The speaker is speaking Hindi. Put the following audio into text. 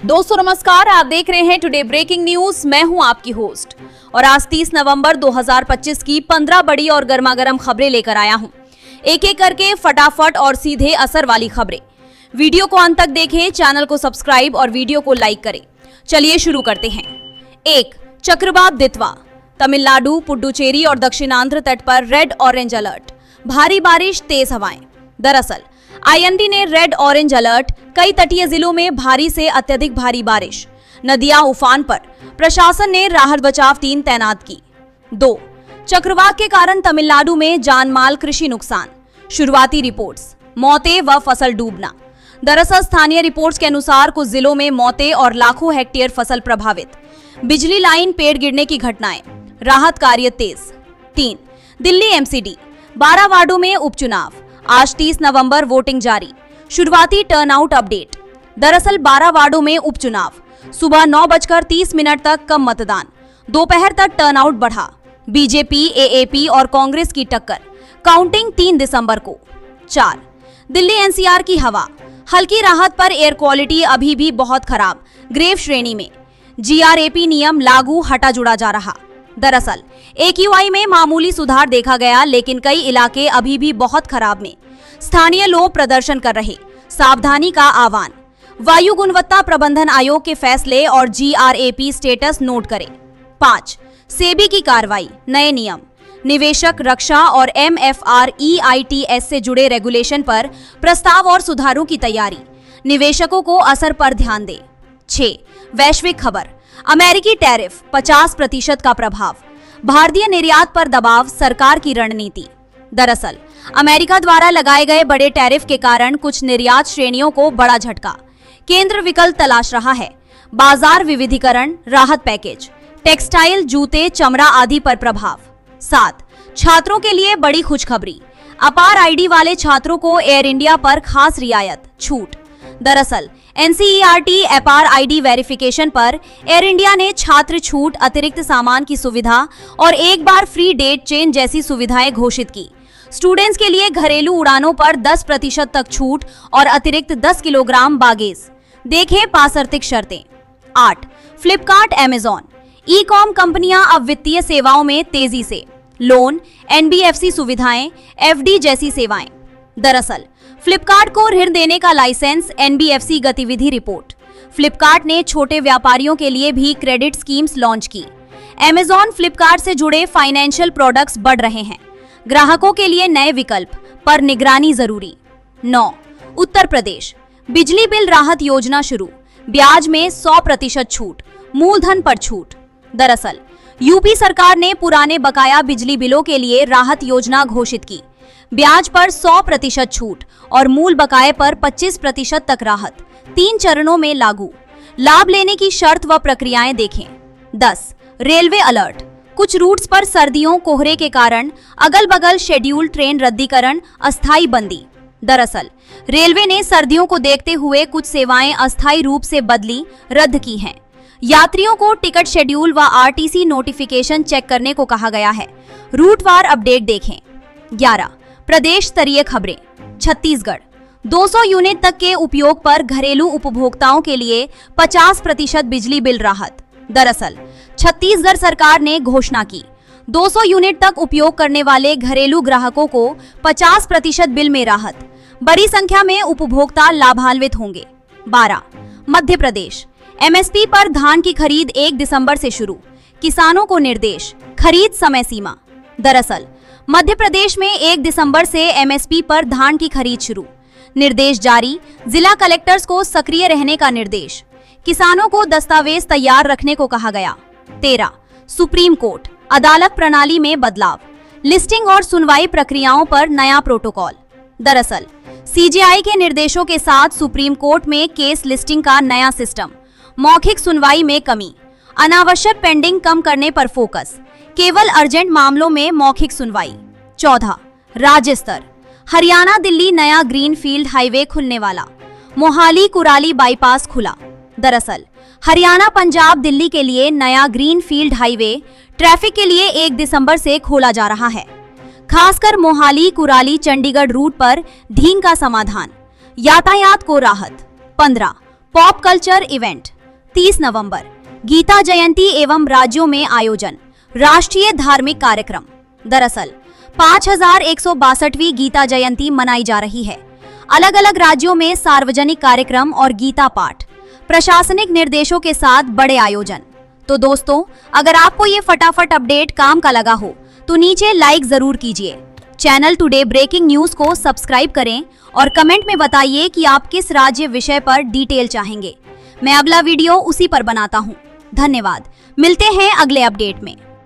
दोस्तों नमस्कार, आप देख रहे हैं टुडे ब्रेकिंग न्यूज। मैं हूं आपकी होस्ट और आज 30 नवंबर 2025 की 15 बड़ी और गर्मागर्म खबरें लेकर आया हूं। एक एक करके फटाफट और सीधे असर वाली खबरें। वीडियो को अंत तक देखें, चैनल को सब्सक्राइब और वीडियो को लाइक करें। चलिए शुरू करते हैं। 1. चक्रवात दितवा। तमिलनाडु, पुडुचेरी और दक्षिणांध्र तट पर रेड ऑरेंज अलर्ट। भारी बारिश, तेज हवाएं। दरअसल आईएमडी ने रेड ऑरेंज अलर्ट, कई तटीय जिलों में भारी से अत्यधिक भारी बारिश, नदियां उफान पर, प्रशासन ने राहत बचाव टीम तैनात की। 2. चक्रवात के कारण तमिलनाडु में जानमाल, कृषि नुकसान। शुरुआती रिपोर्ट्स, मौतें व फसल डूबना। दरअसल स्थानीय रिपोर्ट्स के अनुसार कुछ जिलों में मौतें और लाखों हेक्टेयर फसल प्रभावित। बिजली लाइन, पेड़ गिरने की घटनाएं, राहत कार्य तेज। 3. दिल्ली एमसीडी, 12 वार्डों में उपचुनाव। आज 30 नवंबर वोटिंग जारी। शुरुआती टर्नआउट अपडेट। दरअसल 12 वार्डों में उपचुनाव। सुबह 9:30 तक कम मतदान, दोपहर तक टर्नआउट बढ़ा। बीजेपी, एएपी और कांग्रेस की टक्कर। काउंटिंग 3 दिसंबर को। 4. दिल्ली एनसीआर की हवा, हल्की राहत पर एयर क्वालिटी अभी भी बहुत खराब, ग्रेव श्रेणी में। जीआरएपी नियम लागू, हटा जुड़ा जा रहा। दरअसल एक्यूआई में मामूली सुधार देखा गया, लेकिन कई इलाके अभी भी बहुत खराब में। स्थानीय लोग प्रदर्शन कर रहे, सावधानी का आह्वान। वायु गुणवत्ता प्रबंधन आयोग के फैसले और जीआरएपी स्टेटस नोट करें। 5. सेबी की कार्रवाई, नए नियम। निवेशक रक्षा और एमएफआरईआईटीएस से जुड़े रेगुलेशन पर प्रस्ताव और सुधारों की तैयारी। निवेशकों को असर पर ध्यान दें। 6. वैश्विक खबर, अमेरिकी टैरिफ 50% का प्रभाव। भारतीय निर्यात पर दबाव, सरकार की रणनीति। दरअसल अमेरिका द्वारा लगाए गए बड़े टैरिफ के कारण कुछ निर्यात श्रेणियों को बड़ा झटका। केंद्र विकल्प तलाश रहा है। बाजार विविधीकरण, राहत पैकेज। टेक्सटाइल, जूते, चमड़ा आदि पर प्रभाव। 7. छात्रों के लिए बड़ी खुशखबरी, अपार आईडी वाले छात्रों को एयर इंडिया पर खास रियायत, छूट। दरअसल एनसीईआरटी अपार आईडी वेरिफिकेशन पर एयर इंडिया ने छात्र छूट, अतिरिक्त सामान की सुविधा और एक बार फ्री डेट चेंज जैसी सुविधाएं घोषित की। स्टूडेंट्स के लिए घरेलू उड़ानों पर 10% तक छूट और अतिरिक्त 10 किलोग्राम बागेज। देखें पासर्तिक शर्तें। 8. फ्लिपकार्ट, अमेजॉन, ई कॉम कंपनियां अब वित्तीय सेवाओं में तेजी से। लोन, एनबीएफसी सुविधाएं, एफडी जैसी सेवाएं। दरअसल फ्लिपकार्ट को ऋण देने का लाइसेंस, एनबीएफसी गतिविधि रिपोर्ट। फ्लिपकार्ट ने छोटे व्यापारियों के लिए भी क्रेडिट स्कीम्स लॉन्च की। अमेजॉन, फ्लिपकार्ट से जुड़े फाइनेंशियल प्रोडक्ट्स बढ़ रहे हैं। ग्राहकों के लिए नए विकल्प पर निगरानी जरूरी। 9. उत्तर प्रदेश, बिजली बिल राहत योजना शुरू। ब्याज में 100% छूट, मूलधन पर छूट। दरअसल यूपी सरकार ने पुराने बकाया बिजली बिलों के लिए राहत योजना घोषित की। ब्याज पर 100% छूट और मूल बकाये पर 25% तक राहत, 3 चरणों में लागू। लाभ लेने की शर्त व प्रक्रियाएं देखें। 10. रेलवे अलर्ट, कुछ रूट्स पर सर्दियों, कोहरे के कारण अगल बगल शेड्यूल ट्रेन रद्दीकरण, अस्थायी बंदी। दरअसल रेलवे ने सर्दियों को देखते हुए कुछ सेवाएं अस्थायी रूप से बदली, रद्द की हैं। यात्रियों को टिकट शेड्यूल व आरटीसी नोटिफिकेशन चेक करने को कहा गया है। रूटवार अपडेट देखें। 11. प्रदेश स्तरीय खबरें। छत्तीसगढ़, 200 यूनिट तक के उपयोग पर घरेलू उपभोक्ताओं के लिए 50% बिजली बिल राहत। दरअसल छत्तीसगढ़ सरकार ने घोषणा की, 200 यूनिट तक उपयोग करने वाले घरेलू ग्राहकों को 50% बिल में राहत। बड़ी संख्या में उपभोक्ता लाभान्वित होंगे। 12. मध्य प्रदेश, एमएसपी पर धान की खरीद 1 दिसंबर से शुरू। किसानों को निर्देश, खरीद समय सीमा। दरअसल मध्य प्रदेश में 1 दिसंबर से एमएसपी पर धान की खरीद शुरू। निर्देश जारी, जिला कलेक्टर्स को सक्रिय रहने का निर्देश। किसानों को दस्तावेज तैयार रखने को कहा गया। 13. सुप्रीम कोर्ट, अदालत प्रणाली में बदलाव। लिस्टिंग और सुनवाई प्रक्रियाओं पर नया प्रोटोकॉल। दरअसल सीजेआई के निर्देशों के साथ सुप्रीम कोर्ट में केस लिस्टिंग का नया सिस्टम। मौखिक सुनवाई में कमी, अनावश्यक पेंडिंग कम करने पर फोकस, केवल अर्जेंट मामलों में मौखिक सुनवाई। 14. राज्य स्तर, हरियाणा दिल्ली नया ग्रीनफील्ड हाईवे खुलने वाला। मोहाली कुराली बाईपास खुला। दरअसल हरियाणा पंजाब दिल्ली के लिए नया ग्रीनफील्ड हाईवे ट्रैफिक के लिए 1 दिसंबर से खोला जा रहा है। खासकर मोहाली कुराली चंडीगढ़ रूट पर ढींग का समाधान, यातायात को राहत। 15. पॉप कल्चर इवेंट 30 नवंबर, गीता जयंती एवं राज्यों में आयोजन, राष्ट्रीय धार्मिक कार्यक्रम। दरअसल 5162वीं गीता जयंती मनाई जा रही है। अलग अलग राज्यों में सार्वजनिक कार्यक्रम और गीता पाठ, प्रशासनिक निर्देशों के साथ बड़े आयोजन। तो दोस्तों, अगर आपको ये फटाफट अपडेट काम का लगा हो तो नीचे लाइक जरूर कीजिए। चैनल टुडे ब्रेकिंग न्यूज को सब्सक्राइब करें और कमेंट में बताइए कि आप किस राज्य विषय पर डिटेल चाहेंगे। मैं अगला वीडियो उसी पर बनाता हूँ। धन्यवाद। मिलते हैं अगले अपडेट में।